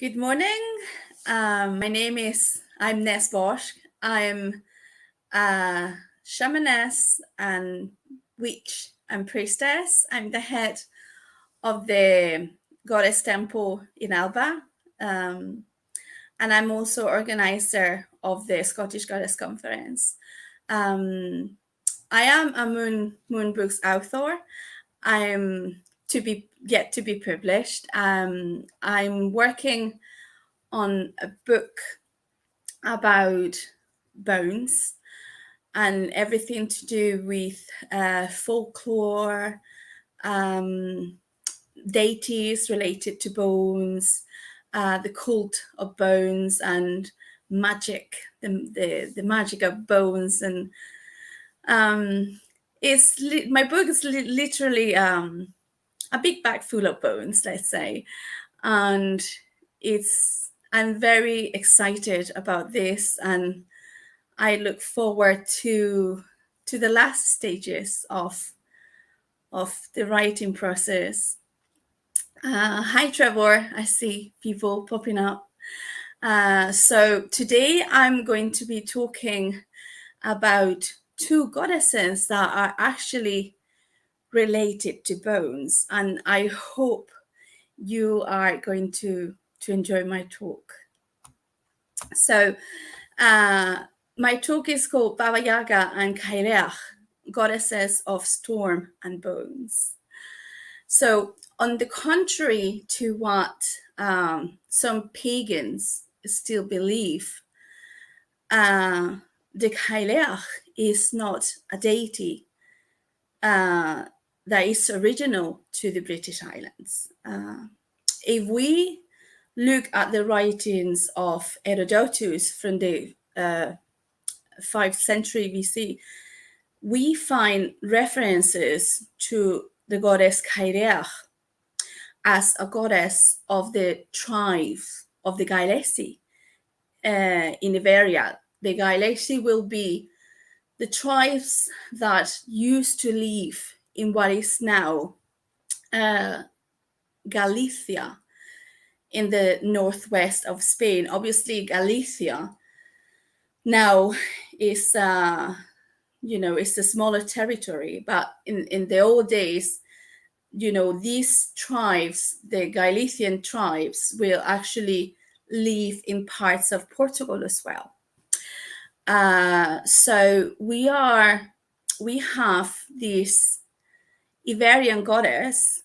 Good morning. I'm Ness Bosch. I'm a shamaness and witch and priestess. I'm the head of the goddess temple in Alba. And I'm also organizer of the Scottish Goddess Conference. I am a Moon Books author. I'm yet to be published. I'm working on a book about bones and everything to do with folklore, deities related to bones, the cult of bones, and magic, the magic of bones. And my book is literally a big bag full of bones, let's say, and I'm very excited about this, and I look forward to the last stages of the writing process. Hi, Trevor. I see people popping up. So today I'm going to be talking about two goddesses that are actually related to bones, and I hope you are going to enjoy my talk. So my talk is called Baba Yaga The Cailleach, Goddesses of Storm and Bones. So on the contrary to what some pagans still believe, the Cailleach is not a deity that is original to the British Islands. If we look at the writings of Herodotus from the 5th century BC, we find references to the goddess Cailleach as a goddess of the tribe of the Gaelesi in Iberia. The Gaelesi will be the tribes that used to live in what is now Galicia in the northwest of Spain. Obviously, Galicia now is it's a smaller territory, but in the old days, these tribes, the Galician tribes, will actually live in parts of Portugal as well. So we have this Iberian goddess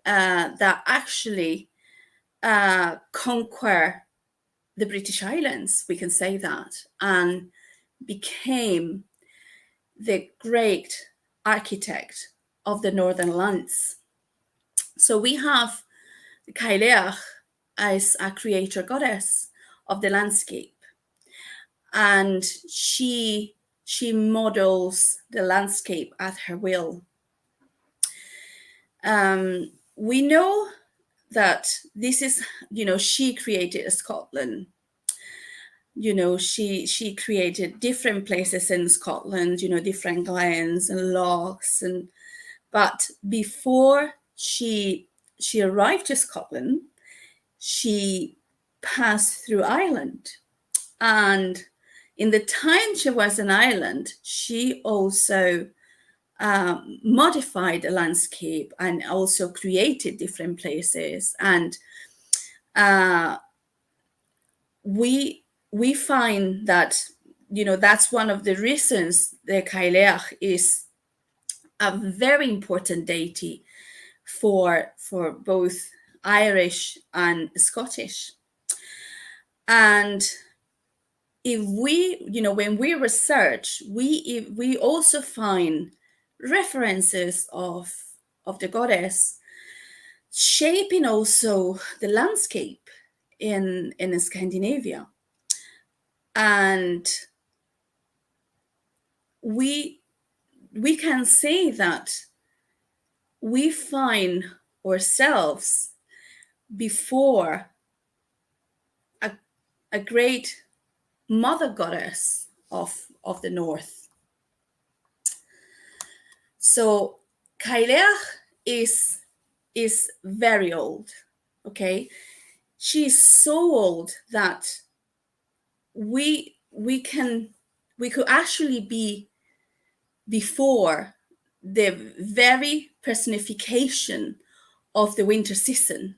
that actually conquer the British Islands, we can say that, and became the great architect of the Northern Lands. So we have the Cailleach as a creator goddess of the landscape, and she models the landscape at her will. We know that this is, she created Scotland. She created different places in Scotland, different glens and lochs, but before she arrived to Scotland, she passed through Ireland. And in the time she was in Ireland, she also modified the landscape and also created different places. And we find that, that's one of the reasons the Cailleach is a very important deity for both Irish and Scottish. And if we, when we research, we also find references of the goddess shaping also the landscape in Scandinavia. And we can say that we find ourselves before a great mother goddess of the north. So Cailleach is very old, okay? she's so old that we could actually be before the very personification of the winter season.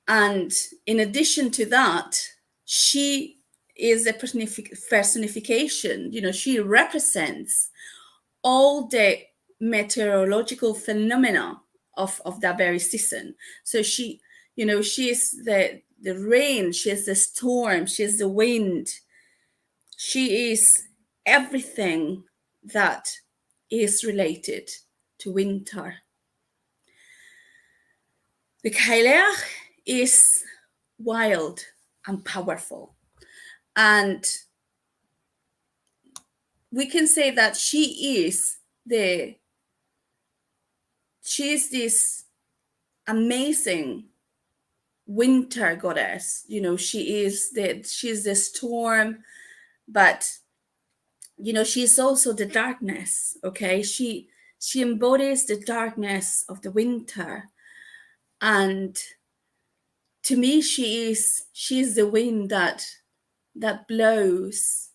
And in addition to that, she is a personification, she represents all the meteorological phenomena of that very season. So she is the rain, she is the storm, she is the wind, she is everything that is related to winter. The Cailleach is wild and powerful, and we can say that she is this amazing winter goddess. She's the storm, but she's also the darkness. Okay, she embodies the darkness of the winter, and to me, she's the wind that blows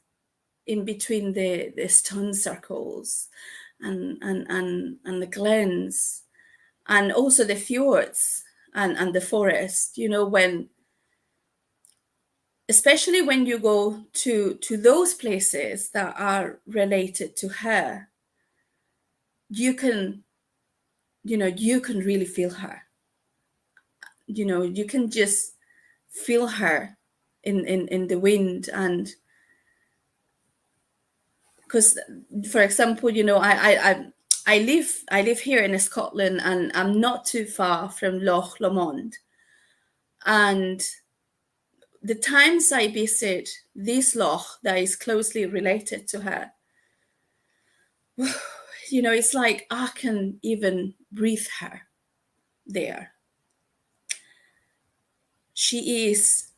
in between the stone circles and the glens, and also the fjords and the forest. Especially when you go to those places that are related to her, you can really feel her. You can just feel her in the wind. And because, for example, I live here in Scotland, and I'm not too far from Loch Lomond. And the times I visit this loch that is closely related to her, it's like I can even breathe her there. She is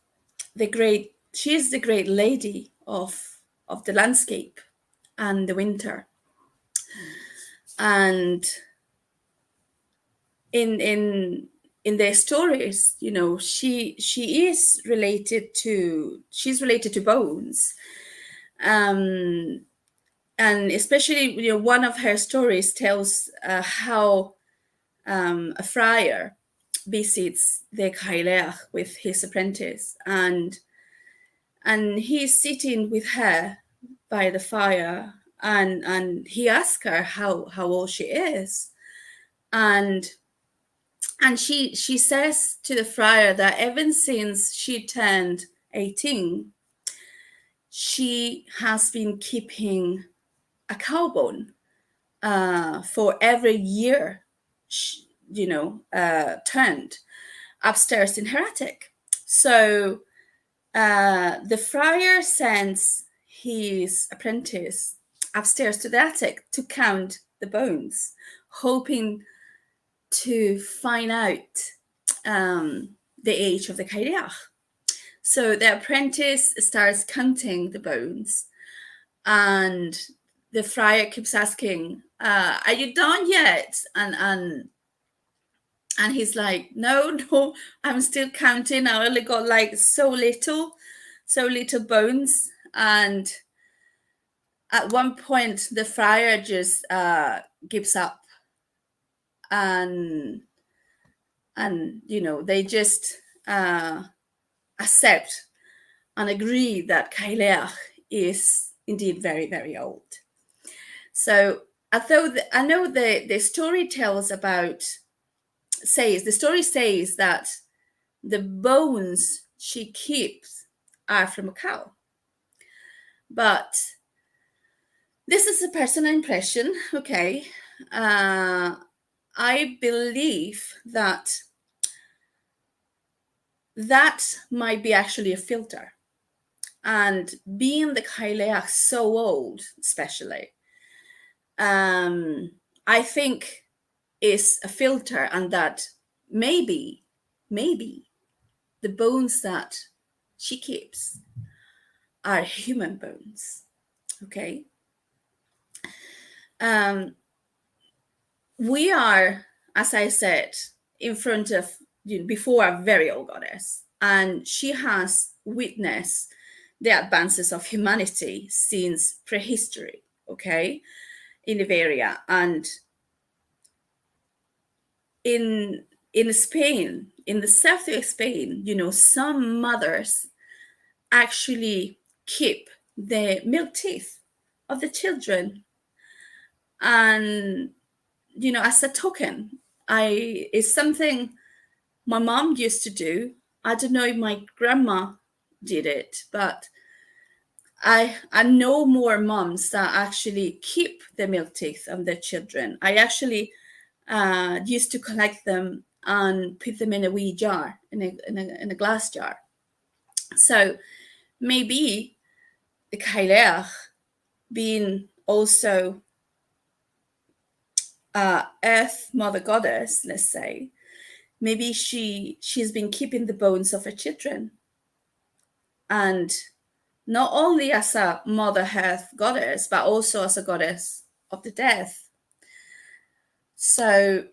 the great lady of the landscape and the winter. And in their stories, she's related to bones. And especially, one of her stories tells how a friar visits the Cailleach with his apprentice, and he's sitting with her by the fire, and he asks her how old she is, and she says to the friar that ever since she turned 18, she has been keeping a cow bone for every year, turned upstairs in her attic. So the friar sends his apprentice upstairs to the attic to count the bones, hoping to find out the age of the Cailleach. So the apprentice starts counting the bones, and the friar keeps asking, "Are you done yet?" And he's like, "No, I'm still counting. I only got like so little bones." And at one point, the friar just gives up, and they just accept and agree that Cailleach is indeed very, very old. So I know the story says that the bones she keeps are from a cow. But this is a personal impression, okay? I believe that might be actually a filter. And being the Cailleach so old, especially, I think is a filter, and that maybe the bones that she keeps are human bones. Okay. We are, as I said, in front of before a very old goddess, and she has witnessed the advances of humanity since prehistory, okay, in Iberia. And in Spain, in the south of Spain, some mothers actually keep the milk teeth of the children, and as a token. It's something my mom used to do. I don't know if my grandma did it, but I know more moms that actually keep the milk teeth of their children. I actually used to collect them and put them in a wee jar, in a glass jar. So maybe the Cailleach, being also Earth Mother Goddess, let's say, maybe she's been keeping the bones of her children, and not only as a Mother Earth goddess, but also as a goddess of the death. So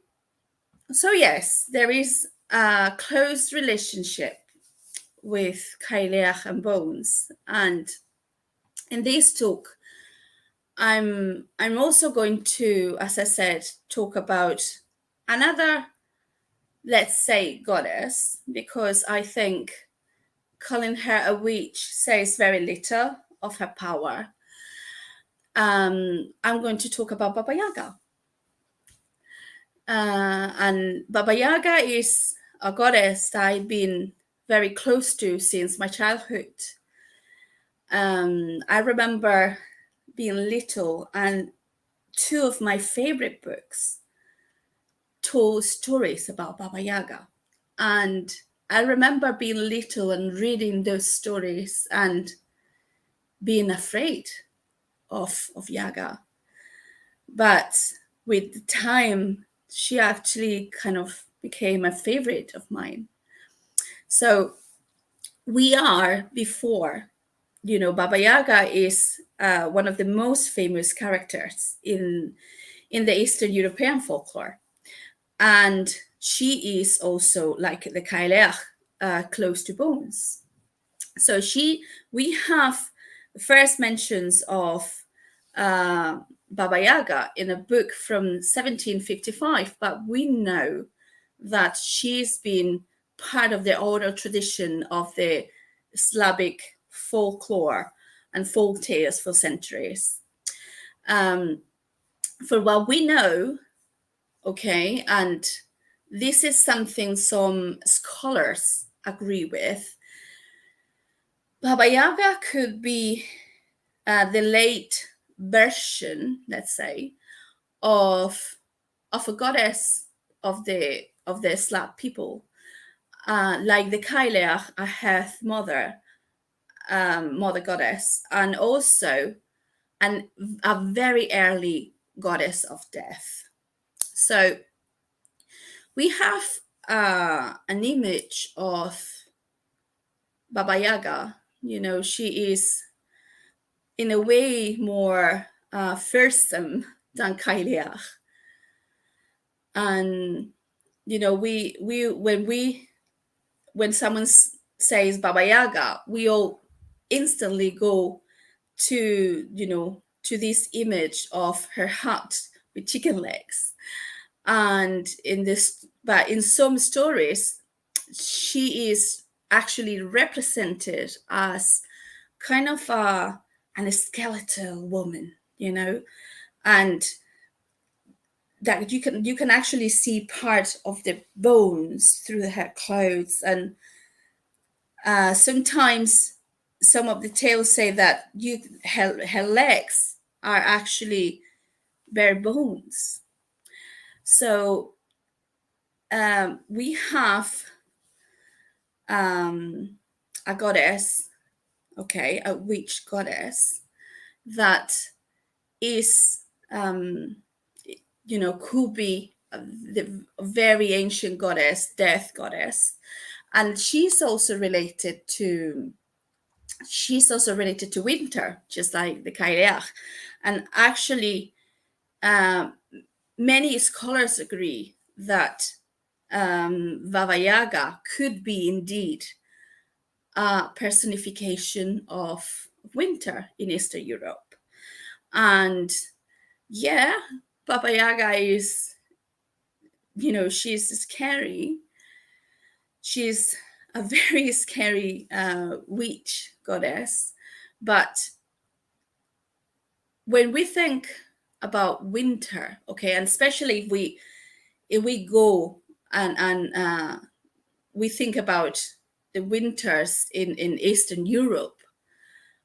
yes, there is a close relationship with Cailleach and bones. And in this talk, I'm also going to, as I said, talk about another, let's say, goddess, because I think calling her a witch says very little of her power. I'm going to talk about Baba Yaga. And Baba Yaga is a goddess that I've been very close to since my childhood. I remember being little, and two of my favorite books told stories about Baba Yaga. And I remember being little and reading those stories and being afraid of Yaga. But with time, she actually kind of became a favorite of mine. So we are before, Baba Yaga is one of the most famous characters in the Eastern European folklore. And she is also, like the Cailleach, close to bones. So we have first mentions of Baba Yaga in a book from 1755, but we know that she's been part of the oral tradition of the Slavic folklore and folk tales for centuries. For what we know, okay, and this is something some scholars agree with, Baba Yaga could be the late version, let's say, of a goddess of the Slav people, like the Cailleach, a hearth mother, mother goddess, and also a very early goddess of death. So we have an image of Baba Yaga. She is in a way more fearsome than Cailleach. And when someone says Baba Yaga, we all instantly go to to this image of her hut with chicken legs. And but in some stories, she is actually represented as kind of an skeletal woman, and that you can actually see part of the bones through her clothes. And sometimes some of the tales say that her legs are actually bare bones. So we have a goddess, okay, a witch goddess that is could be the very ancient goddess, death goddess. And she's also related to winter, just like the Cailleach. And actually many scholars agree that Baba Yaga could be indeed a personification of winter in Eastern Europe. And yeah, Baba Yaga is, she's scary. She's a very scary witch goddess. But when we think about winter, okay, and especially if we go and we think about the winters in Eastern Europe.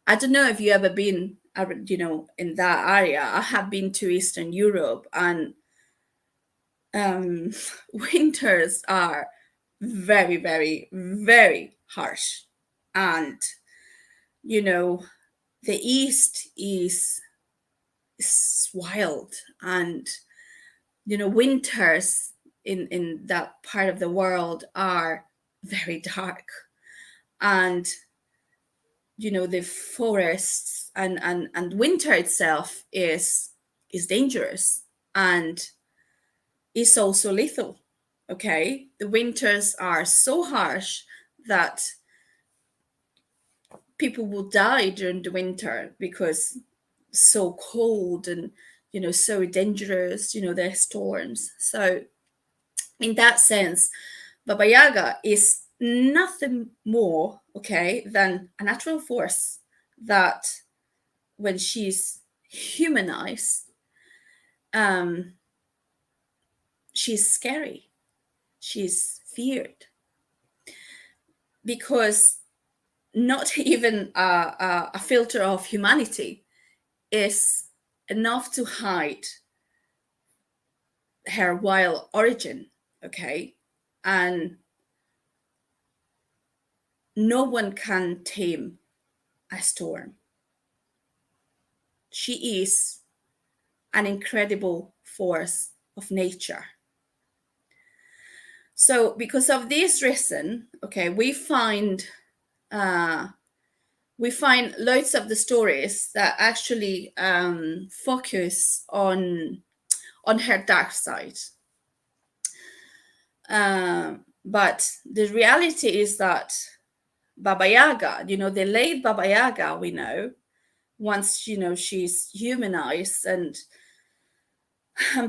I don't know if you ever been, in that area. I have been to Eastern Europe, and winters are very, very, very harsh. And, the East is wild, and, winters in that part of the world are very dark. And, the forests and winter itself is dangerous, and is also lethal. Okay, the winters are so harsh that people will die during the winter because so cold and so dangerous. There's storms. So in that sense, Baba Yaga is nothing more, okay, than a natural force that, when she's humanized, she's scary, she's feared, because not even a filter of humanity is enough to hide her wild origin, okay? And no one can tame a storm. She is an incredible force of nature. So because of this reason, okay, we find loads of the stories that actually focus on her dark side. But the reality is that Baba Yaga, the late Baba Yaga, we know, once she's humanized and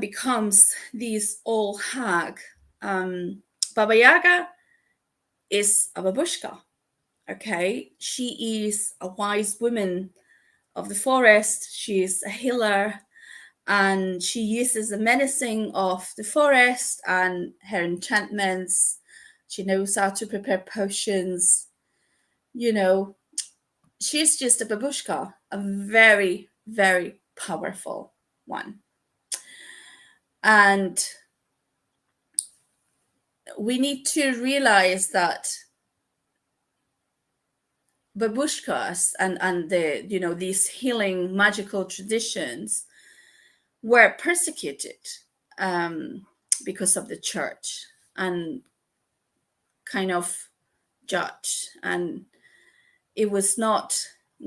becomes this old hag, Baba Yaga is a babushka. Okay, she is a wise woman of the forest. She is a healer, and she uses the medicine of the forest and her enchantments. She knows how to prepare potions. She's just a babushka, a very, very powerful one. And we need to realize that babushkas and the these healing magical traditions were persecuted because of the church, and kind of judged, and it was not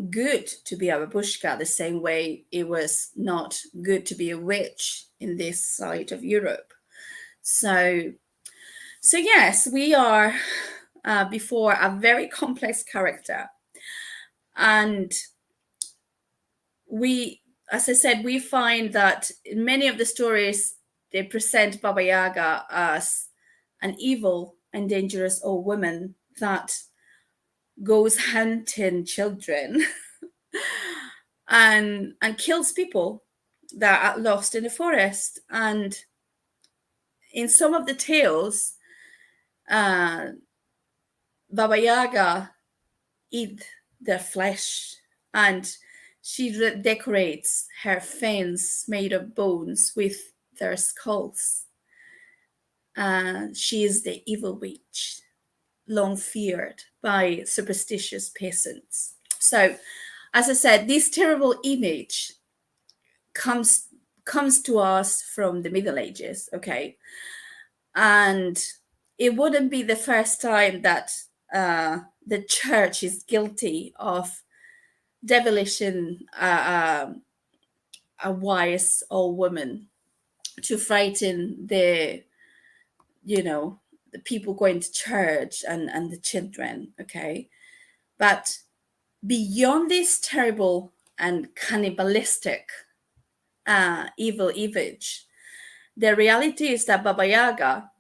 good to be a babushka the same way it was not good to be a witch in this side of Europe. So yes, we are before a very complex character. And as I said, we find that in many of the stories, they present Baba Yaga as an evil and dangerous old woman that goes hunting children and kills people that are lost in the forest. And in some of the tales, Baba Yaga eat their flesh, and she decorates her fans made of bones with their skulls. She is the evil witch, long feared by superstitious peasants. So, as I said, this terrible image comes to us from the Middle Ages, okay? And it wouldn't be the first time that the church is guilty of devilishing a wise old woman to frighten the the people going to church and the children, okay? But beyond this terrible and cannibalistic evil image, the reality is that Baba Yaga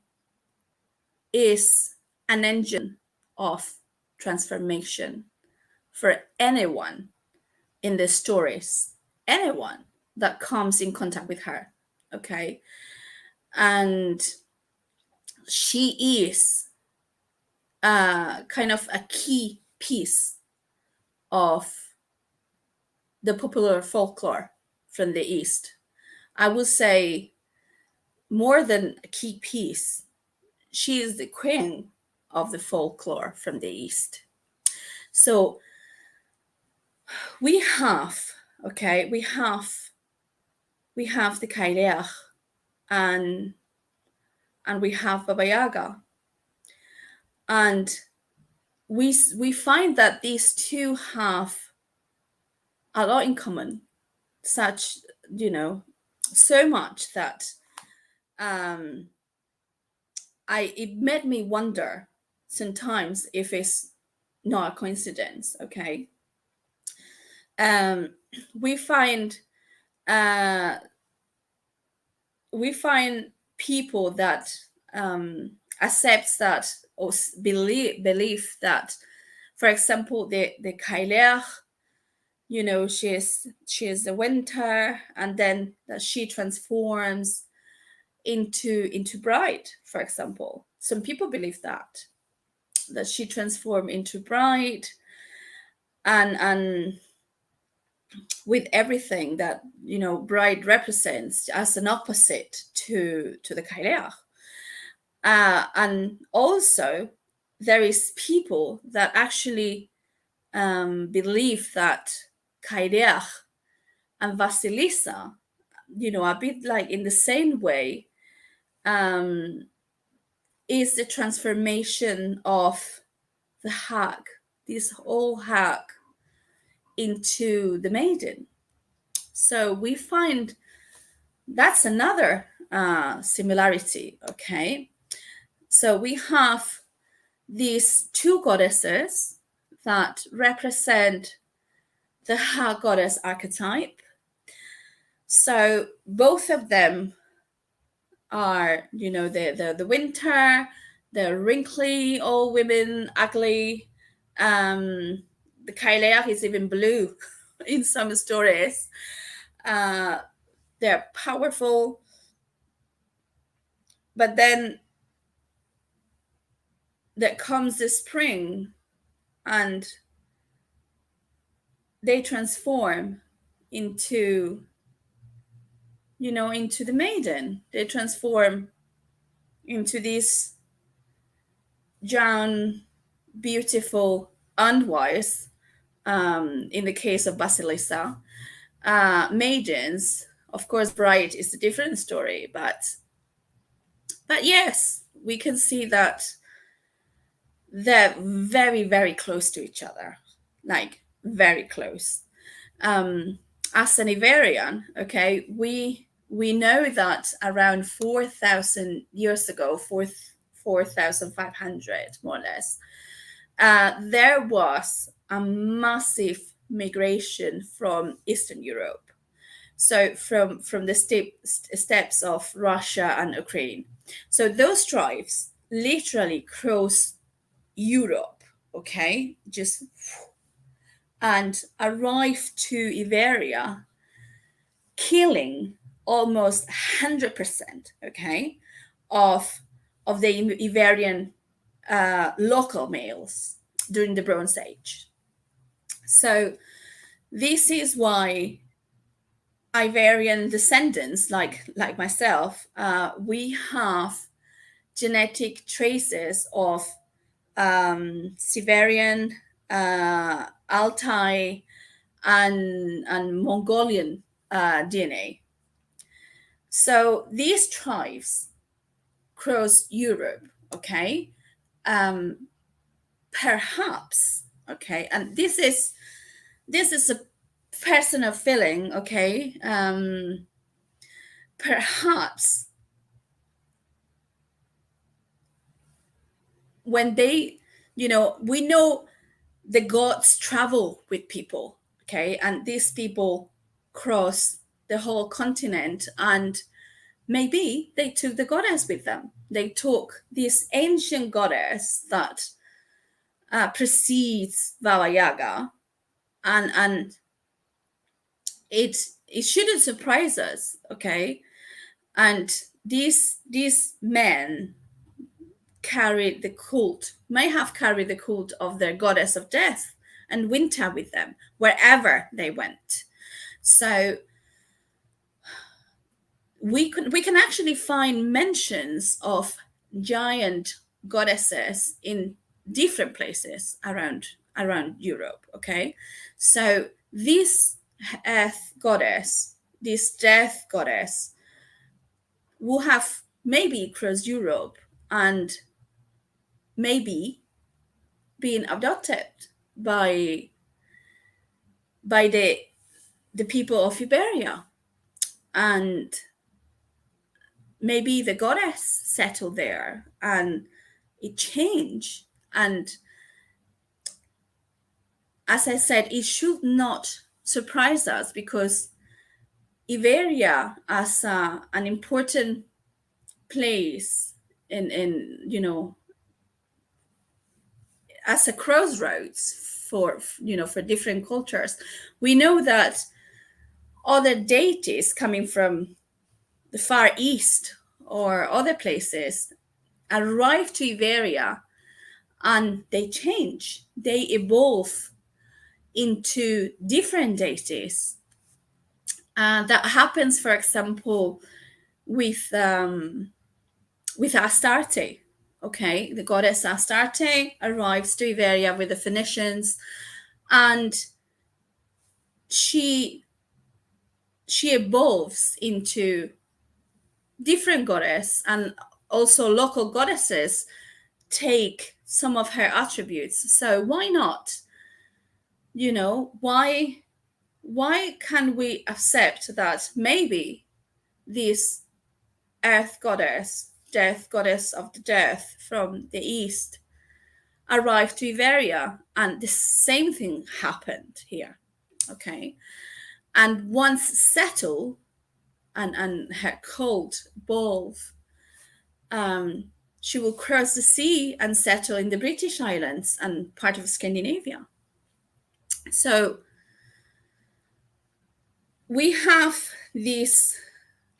is an engine of transformation for anyone in the stories, anyone that comes in contact with her, okay? And she is kind of a key piece of the popular folklore from the East. I would say more than a key piece, she is the queen of the folklore from the East. So we have, okay, we have the Cailleach and we have Baba Yaga. And we find that these two have a lot in common, such, so much that it made me wonder sometimes if it's not a coincidence, okay? We find people that accepts that or believe that, for example, the Cailleach, she is the winter, and then that she transforms into bride, for example. Some people believe that she transformed into bride, and with everything that bride represents as an opposite to the Cailleach. And also there is people that actually believe that Cailleach and Vasilisa, a bit like in the same way, is the transformation of the hag, this whole hag, into the maiden. So we find that's another similarity, okay? So we have these two goddesses that represent the hag goddess archetype. So both of them are, the winter, the wrinkly old women, ugly. The Cailleach is even blue in some stories. They're powerful, but then there comes the spring and they transform into the maiden. They transform into this young, beautiful, unwise, in the case of Basilissa, maidens. Of course, bride is a different story, but yes, we can see that they're very, very close to each other, like very close. As an Iverian, okay, we know that around 4,000 years ago, 4,500 more or less, there was a massive migration from Eastern Europe. So from the steppes of Russia and Ukraine. So those tribes literally crossed Europe, okay, and arrived to Iberia, killing almost 100%, okay, of the Iberian local males during the Bronze Age. So this is why Iberian descendants, like myself, we have genetic traces of Siberian, Altai, and Mongolian DNA. So these tribes cross Europe, okay? Perhaps, okay, and this is a personal feeling, okay? Perhaps when they, we know the gods travel with people, okay, and these people cross the whole continent, and maybe they took the goddess with them. They took this ancient goddess that precedes Baba Yaga, and it it shouldn't surprise us, okay. And these men may have carried the cult of their goddess of death and winter with them wherever they went. So we can actually find mentions of giant goddesses in different places around Europe. Okay, so this earth goddess, this death goddess, will have maybe crossed Europe and maybe been abducted by the people of Iberia, and maybe the goddess settled there and it changed. And as I said, it should not surprise us, because Iberia, as an important place in as a crossroads for different cultures, we know that other deities coming from the Far East or other places arrive to Iberia, and they change, they evolve into different deities. That happens, for example, with Astarte. Okay, the goddess Astarte arrives to Iberia with the Phoenicians, and she evolves into different goddess, and also local goddesses take some of her attributes. So why not? Why can we accept that maybe this earth goddess, death goddess of the death from the east, arrived to Iberia, and the same thing happened here? Okay, and once settled, and her cult evolved, she will cross the sea and settle in the British Islands and part of Scandinavia. So we have this.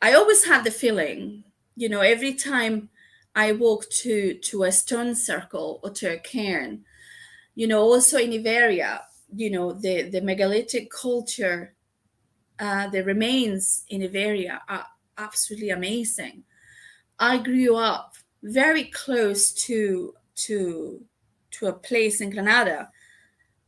I always had the feeling, every time I walk to a stone circle or to a cairn, also in Iberia, the megalithic culture, the remains in Iberia are absolutely amazing. I grew up very close to a place in Granada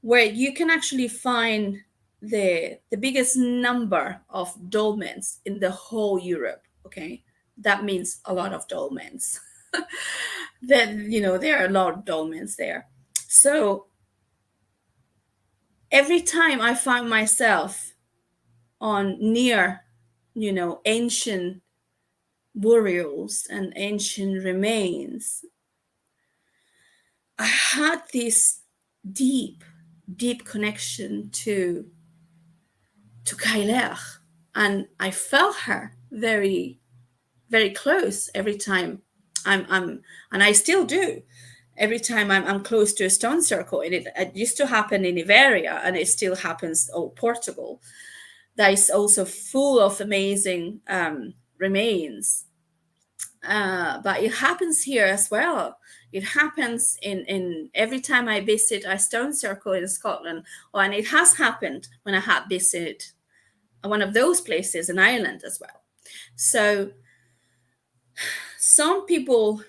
where you can actually find the biggest number of dolmens in the whole Europe. Okay, that means a lot of dolmens. Then there are a lot of dolmens there. So every time I find myself on near ancient burials and ancient remains, I had this deep connection to Cailleach, and I felt her very, very close every time I'm and I still do every time I'm close to a stone circle. And it used to happen in Iberia, and it still happens. Portugal, that is also full of amazing remains. But it happens here as well. It happens in every time I visit a stone circle in Scotland, and it has happened when I had visited one of those places in Ireland as well. So some people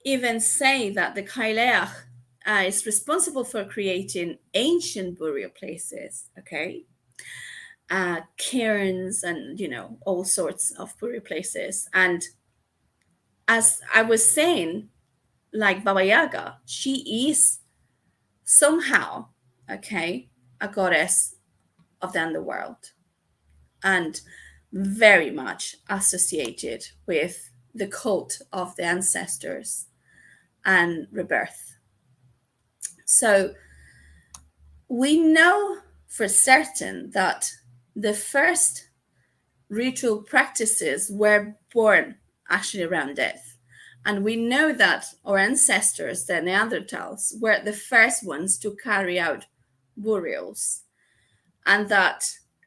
even say that the Cailleach is responsible for creating ancient burial places, okay? Cairns and, all sorts of burial places. And as I was saying, like Baba Yaga, she is somehow, okay, a goddess of the underworld, and very much associated with the cult of the ancestors and rebirth. So we know for certain that the first ritual practices were born actually around death. And we know that our ancestors, the Neanderthals, were the first ones to carry out burials, and that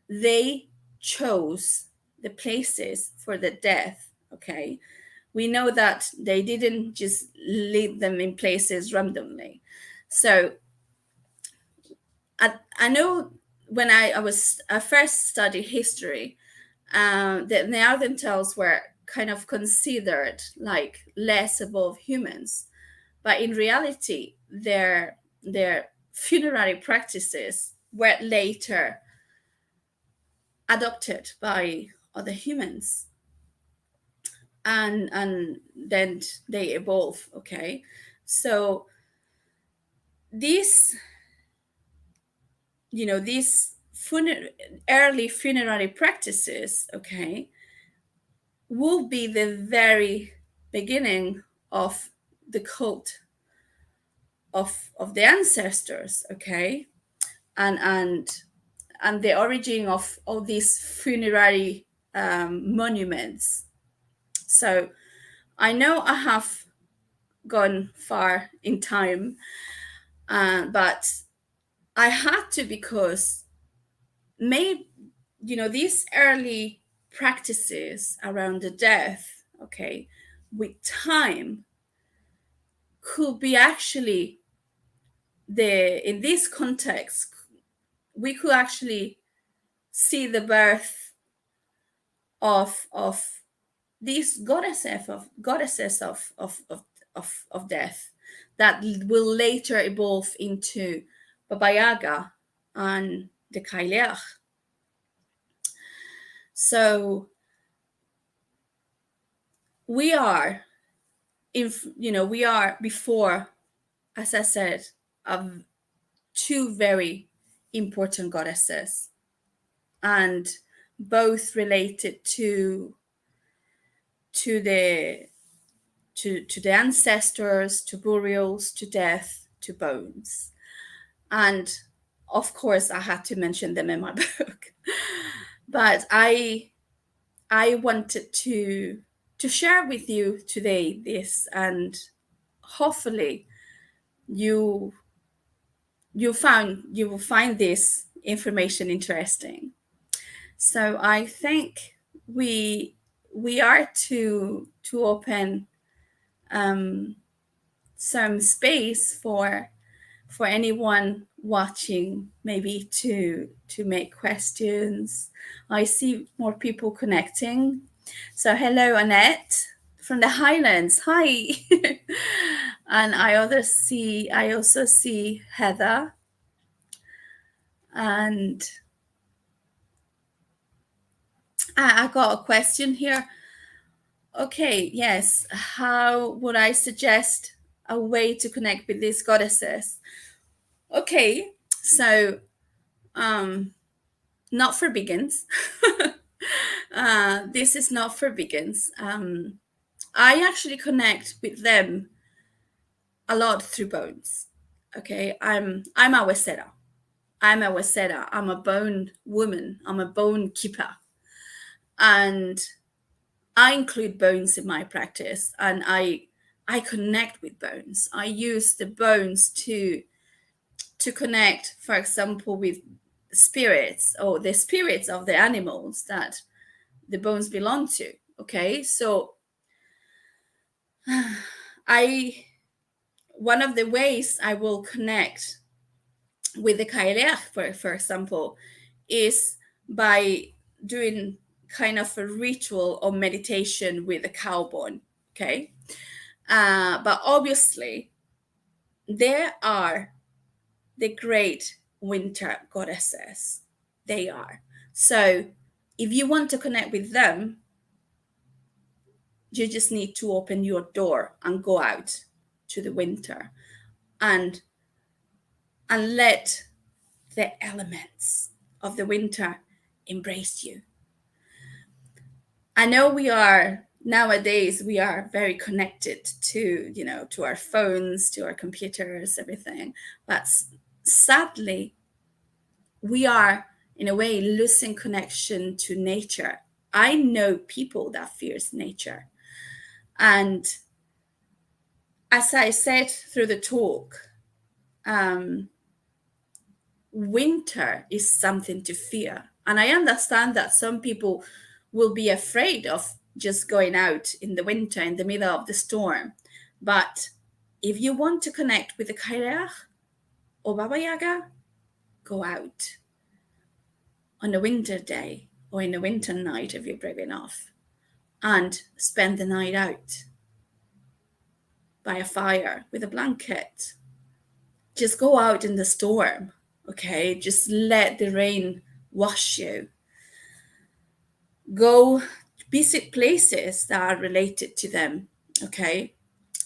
they chose the places for the death. Okay. We know that they didn't just leave them in places randomly. So I know when I first studied history, the Neanderthals were kind of considered like less above humans, but in reality, their funerary practices were later adopted by other humans, and then they evolve. Okay, so these these early funerary practices, okay, will be the very beginning of the cult of the ancestors, okay, and the origin of all these funerary monuments. So I know I have gone far in time, but I had to, because maybe these early practices around the death, okay, with time could be actually in this context, we could actually see the birth of these goddesses of death that will later evolve into Baba Yaga and the Cailleach. So we are we are before, as I said, of two very important goddesses, and both related to the to the ancestors, to burials, to death, to bones. And of course I had to mention them in my book. But I wanted to share with you today this, and hopefully you you will find this information interesting. So I think we are to open some space for anyone watching, maybe to make questions. I see more people connecting. So hello, Annette from the Highlands. Hi. And I also see Heather. And I got a question here. Okay, yes. How would I suggest a way to connect with these goddesses? Okay, so not for beginners. This is not for beginners. I actually connect with them a lot through bones. Okay, I'm a Wesera. I'm a Wesera. I'm a bone woman. I'm a bone keeper, and I include bones in my practice, and I connect with bones. I use the bones to connect, for example, with spirits, or the spirits of the animals that the bones belong to. Okay, so I one of the ways I will connect with the Cailleach, for example, is by doing kind of a ritual or meditation with a cow bone. Okay, but obviously there are the great winter goddesses. They are. So if you want to connect with them, you just need to open your door and go out to the winter, and let the elements of the winter embrace you. I know we are nowadays we are very connected to, to our phones, to our computers, everything. But sadly, we are in a way losing connection to nature. I know people that fears nature. And as I said through the talk, winter is something to fear. And I understand that some people will be afraid of just going out in the winter, in the middle of the storm. But if you want to connect with the Cailleach or Baba Yaga, go out on a winter day or in a winter night if you're brave enough, and spend the night out by a fire with a blanket. Just go out in the storm, okay? Just let the rain wash you. Go visit places that are related to them, okay?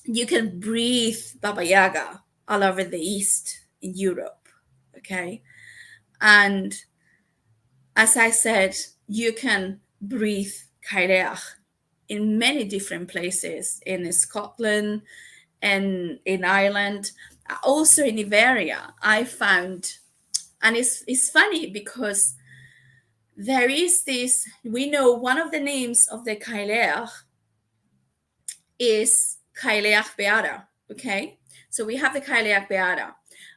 You can breathe Baba Yaga all over the East in Europe, okay? And as I said, you can breathe Cailleach in many different places, in Scotland and in Ireland, also in Iberia. I found, and it's funny because there is this, we know one of the names of the Cailleach is Cailleach Beata, okay? So we have the Cailleach Beata.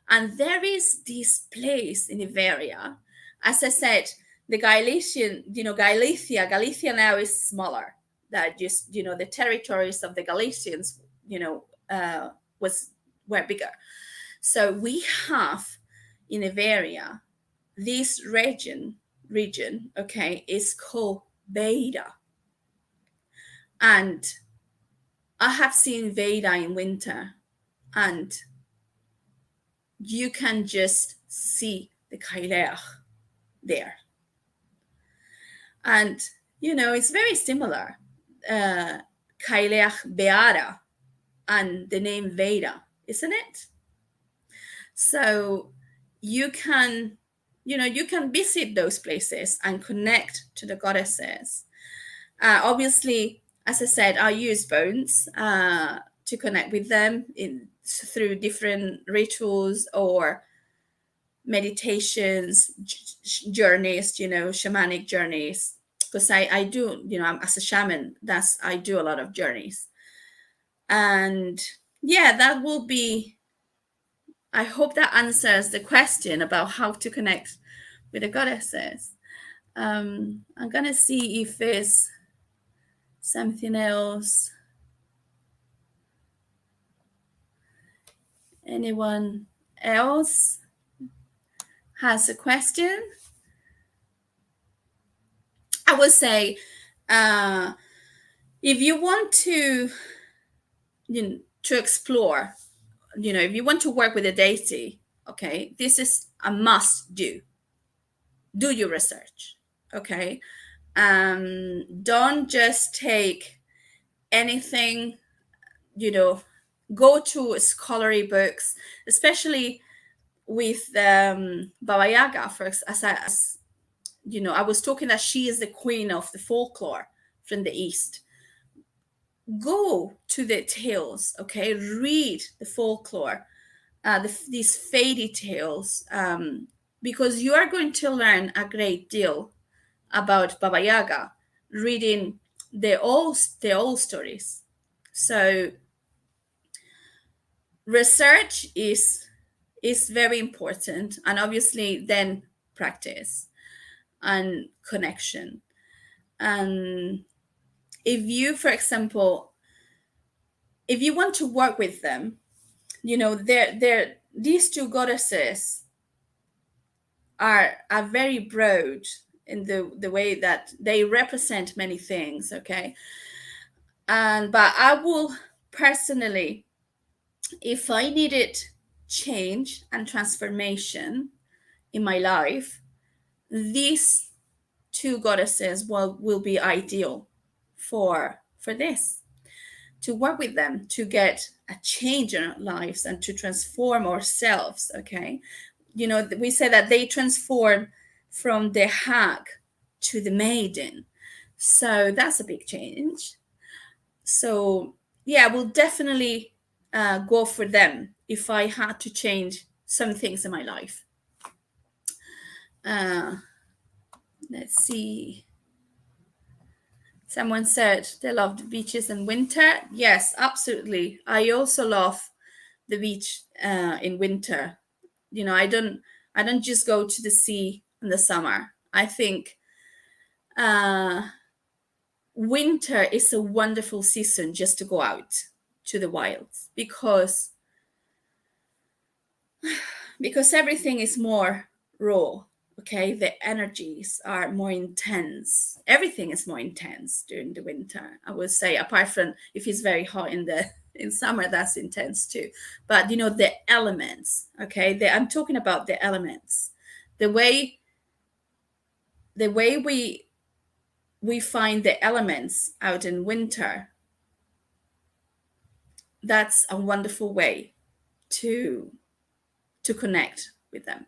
And there is this place in Iberia, as I said, the Galician, Galicia now is smaller. That just, the territories of the Galicians, were bigger. So we have in Iberia, this region, okay, is called Beira. And I have seen Beira in winter, and you can just see the Cailleach there. And, it's very similar. Cailleach Beara and the name Beira, isn't it? So you can visit those places and connect to the goddesses. Obviously, as I said, I use bones to connect with them through different rituals or meditations, journeys, shamanic journeys. Because I do, as a shaman, I do a lot of journeys. And yeah, that will be, I hope that answers the question about how to connect with the goddesses. I'm going to see if there's something else. Anyone else has a question? I would say, if you want to, to explore, if you want to work with a deity, okay, this is a must do. Do your research, okay? Don't just take anything, go to scholarly books, especially with Baba Yaga. First, as I was talking that she is the queen of the folklore from the East. Go to the tales, okay? Read the folklore, these fairy tales, because you are going to learn a great deal about Baba Yaga reading the old stories. So research is very important, and obviously then practice and connection. And if you, for example, if you want to work with them, these two goddesses are very broad in the way that they represent many things, okay? But I will personally, if I needed change and transformation in my life, these two goddesses will be ideal for this, to work with them, to get a change in our lives and to transform ourselves, okay? We say that they transform from the hag to the maiden. So that's a big change. So yeah, we'll definitely go for them if I had to change some things in my life. Let's see. Someone said they love the beaches in winter. Yes, absolutely. I also love the beach in winter. You know, I don't just go to the sea in the summer. I think winter is a wonderful season just to go out to the wilds because everything is more raw. Okay, the energies are more intense. Everything is more intense during the winter, I would say, apart from if it's very hot in summer, that's intense too. But you know, the elements, okay, I'm talking about the elements, the way we find the elements out in winter. That's a wonderful way to connect with them.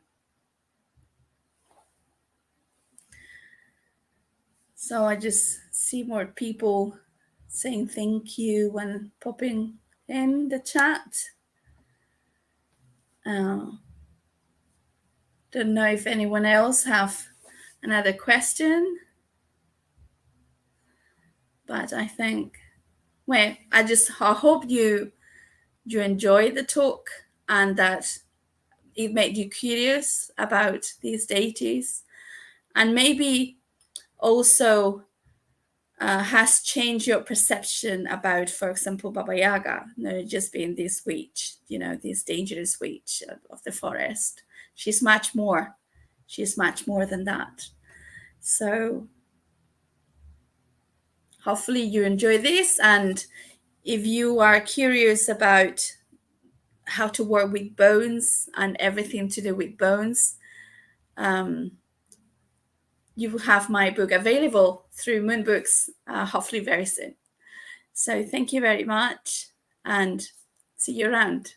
So I just see more people saying thank you and popping in the chat. Don't know if anyone else have another question, but I think, well, I hope you enjoyed the talk and that it made you curious about these deities, and maybe also has changed your perception about, for example, Baba Yaga, you know, just being this witch, you know, this dangerous witch of the forest. She's much more. She's much more than that. So hopefully you enjoy this. And if you are curious about how to work with bones and everything to do with bones, you have my book available through Moon Books, hopefully very soon. So thank you very much and see you around.